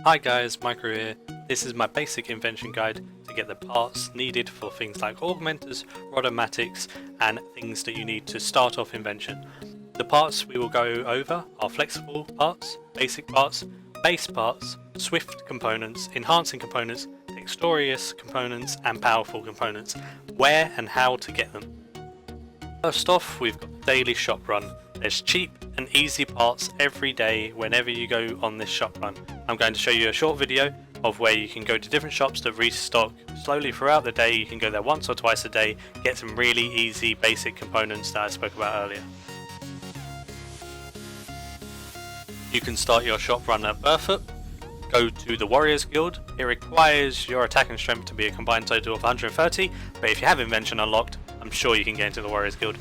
Hi guys, Maikeru here. This is my basic invention guide to get the parts needed for things like augmentors, rodomatics, and things that you need to start off invention. The parts we will go over are flexible parts, basic parts, base parts, swift components, enhancing components, dexterous components, and powerful components. Where and how to get them. First off, we've got the daily shop run. There's cheap and easy parts every day whenever you go on this shop run. I'm going to show you a short video of where you can go to different shops that restock slowly throughout the day. You can go there once or twice a day, get some really easy basic components that I spoke about earlier. You can start your shop run at Barefoot. Go to the Warriors Guild. It requires your attack and strength to be a combined total of 130, but if you have Invention unlocked, I'm sure you can get into the Warriors Guild.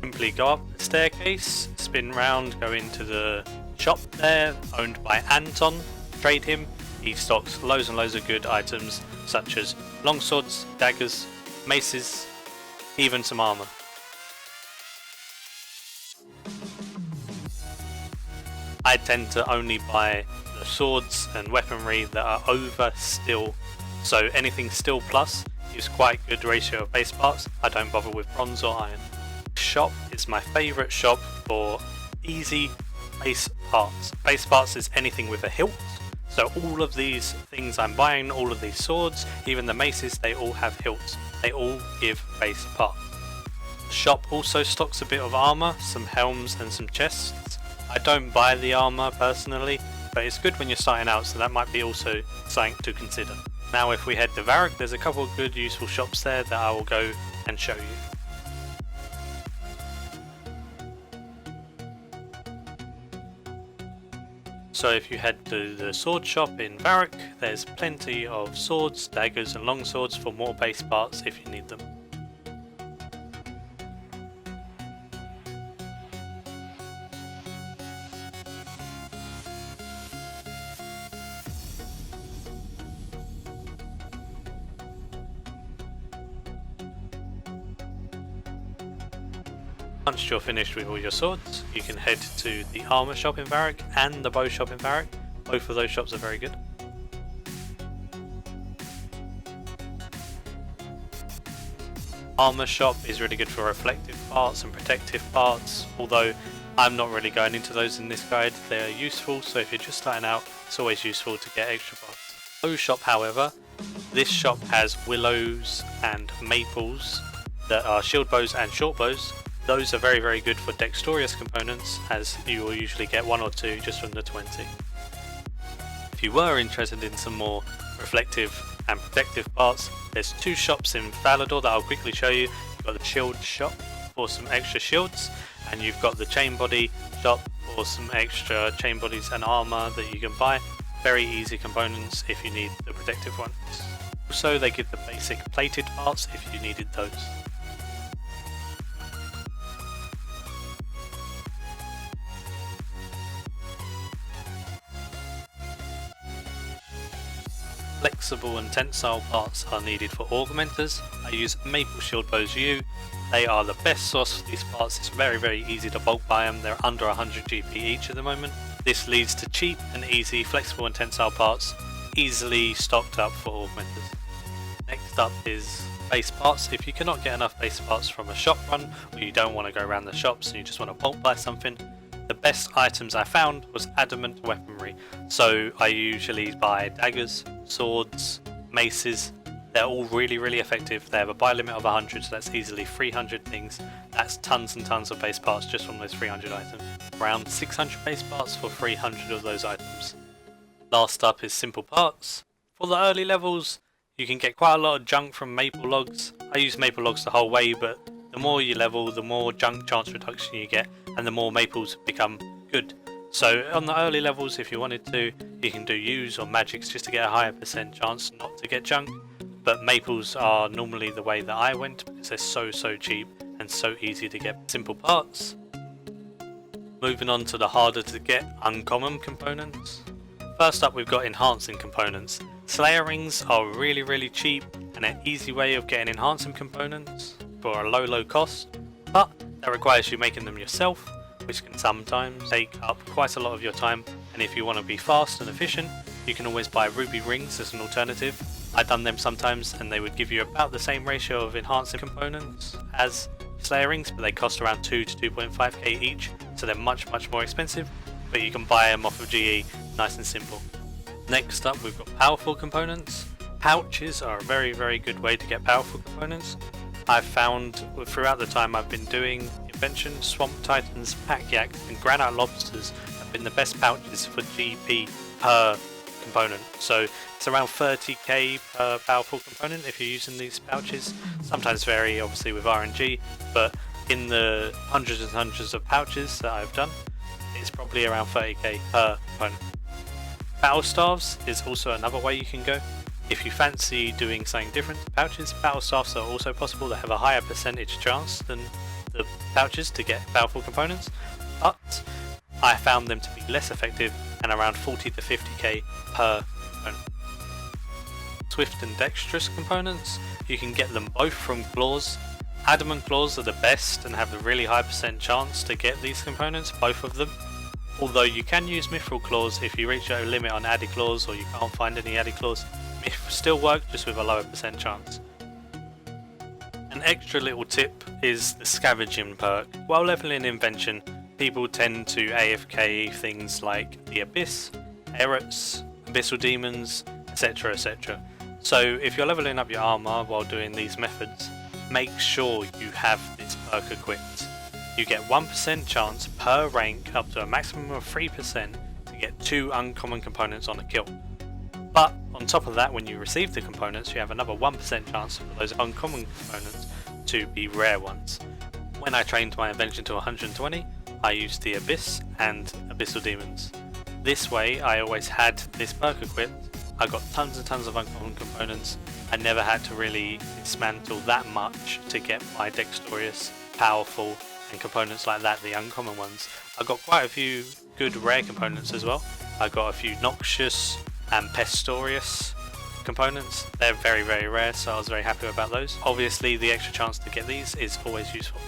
Simply go up the staircase, spin round, go into the shop there, owned by Anton, trade him. He stocks loads and loads of good items such as longswords, daggers, maces, even some armour. I tend to only buy the swords and weaponry that are over steel, so anything steel plus is quite good ratio of base parts. I don't bother with bronze or iron. Shop is my favourite shop for easy base parts. Base parts is anything with a hilt, so all of these things I'm buying, all of these swords, even the maces, they all have hilts. They all give base parts. The shop also stocks a bit of armour, some helms and some chests. I don't buy the armour personally, but it's good when you're starting out, so that might be also something to consider. Now if we head to Varrock, there's a couple of good useful shops there that I will go and show you. So if you head to the sword shop in Varrock, there's plenty of swords, daggers and longswords for more base parts if you need them. Once you're finished with all your swords, you can head to the armour shop in Varrock and the bow shop in Varrock. Both of those shops are very good. Armour shop is really good for reflective parts and protective parts, although I'm not really going into those in this guide. They are useful, so if you're just starting out, it's always useful to get extra parts. Bow shop, however, this shop has willows and maples that are shield bows and short bows. Those are very good for dexterous components, as you will usually get one or two just from the 20. If you were interested in some more reflective and protective parts, there's two shops in Falador that I'll quickly show you. You've got the shield shop for some extra shields, and you've got the chain body shop for some extra chain bodies and armour that you can buy. Very easy components if you need the protective ones. Also, they give the basic plated parts if you needed those. Flexible and tensile parts are needed for augmentors. I use Maple Shield Bows U. They are the best source for these parts. It's very easy to bulk buy them. They're under 100 GP each at the moment. This leads to cheap and easy flexible and tensile parts, easily stocked up for augmentors. Next up is base parts. If you cannot get enough base parts from a shop run, or you don't want to go around the shops and you just want to bulk buy something, the best items I found was adamant weaponry. So I usually buy daggers, swords, maces. They're all really effective. They have a buy limit of 100, so that's easily 300 things. That's tons and tons of base parts just from those 300 items. Around 600 base parts for 300 of those items. Last up is simple parts. For the early levels, you can get quite a lot of junk from maple logs. I use maple logs the whole way, but the more you level, the more junk chance reduction you get, and the more maples become good. So on the early levels, if you wanted to, you can do use or magics just to get a higher % chance not to get junk. But maples are normally the way that I went because they're so cheap and so easy to get simple parts. Moving on to the harder to get uncommon components. First up, we've got enhancing components. Slayer rings are really cheap and an easy way of getting enhancing components for a low cost, but that requires you making them yourself, which can sometimes take up quite a lot of your time, and if you want to be fast and efficient, you can always buy ruby rings as an alternative. I've done them sometimes and they would give you about the same ratio of enhancing components as Slayer rings, but they cost around 2 to 2.5k each, so they're much more expensive, but you can buy them off of GE, nice and simple. Next up we've got powerful components. Pouches are a very good way to get powerful components. I've found throughout the time I've been doing Invention, Swamp Titans, Pack Yak and Granite Lobsters have been the best pouches for GP per component. So it's around 30k per powerful component if you're using these pouches. Sometimes vary obviously with RNG, but in the hundreds and hundreds of pouches that I've done, it's probably around 30k per component. Battle Staves is also another way you can go. If you fancy doing something different to pouches, Battle Staves are also possible. They have a higher percentage chance than the pouches to get powerful components, but I found them to be less effective and around 40 to 50k per component. Swift and Dextrous components, you can get them both from claws. Adamant claws are the best and have a really high percent chance to get these components, both of them. Although you can use mithril claws if you reach your limit on added claws or you can't find any added claws. Mithril still work, just with a lower percent chance. An extra little tip is the Scavenging perk. While leveling Invention, people tend to AFK things like the Abyss, Eruts, Abyssal Demons, etc. etc. So if you're leveling up your armor while doing these methods, make sure you have this perk equipped. You get 1% chance per rank up to a maximum of 3% to get 2 uncommon components on a kill. But on top of that, when you receive the components, you have another 1% chance for those uncommon components to be rare ones. When I trained my Invention to 120, I used the Abyss and Abyssal Demons. This way I always had this perk equipped. I got tons and tons of uncommon components. I never had to really dismantle that much to get my Dextrous, powerful and components like that, the uncommon ones. I got quite a few good rare components as well. I got a few Noxious and Pestorius components. They're very rare, so I was very happy about those. Obviously the extra chance to get these is always useful.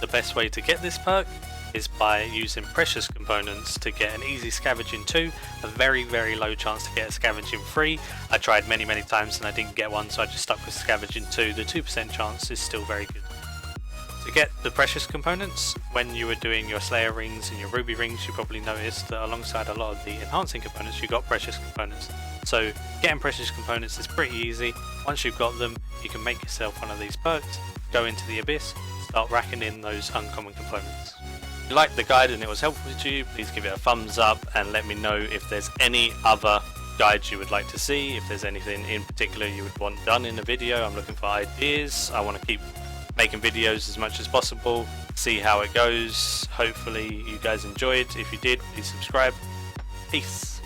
The best way to get this perk is by using precious components to get an easy Scavenging 2, a very low chance to get a Scavenging 3. I tried many times and I didn't get one, so I just stuck with Scavenging 2. The 2% chance is still very good. To get the precious components, when you were doing your Slayer rings and your ruby rings, you probably noticed that alongside a lot of the enhancing components you got precious components. So getting precious components is pretty easy. Once you've got them, you can make yourself one of these perks, go into the Abyss, start racking in those uncommon components. If you liked the guide and it was helpful to you, please give it a thumbs up and let me know if there's any other guides you would like to see, if there's anything in particular you would want done in a video. I'm looking for ideas. I want to keep making videos as much as possible, see how it goes. Hopefully you guys enjoyed. If you did, please subscribe. Peace.